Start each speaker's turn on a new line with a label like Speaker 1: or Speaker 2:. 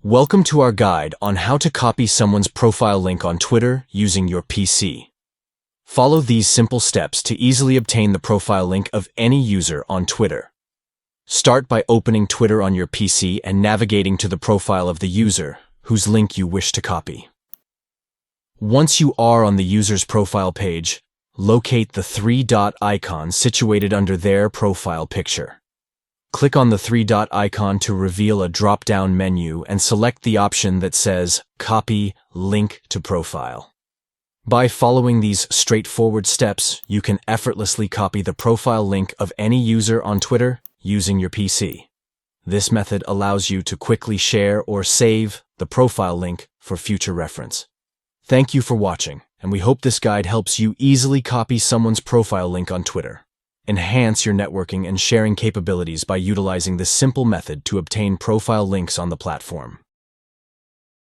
Speaker 1: Welcome to our guide on how to copy someone's profile link on Twitter using your PC. Follow these simple steps to easily obtain the profile link of any user on Twitter. Start by opening Twitter on your PC and navigating to the profile of the user, whose link you wish to copy. Once you are on the user's profile page, locate the three-dot icon situated under their profile picture. Click on the three-dot icon to reveal a drop-down menu and select the option that says Copy Link to Profile. By following these straightforward steps, you can effortlessly copy the profile link of any user on Twitter using your PC. This method allows you to quickly share or save the profile link for future reference. Thank you for watching, and we hope this guide helps you easily copy someone's profile link on Twitter. Enhance your networking and sharing capabilities by utilizing this simple method to obtain profile links on the platform.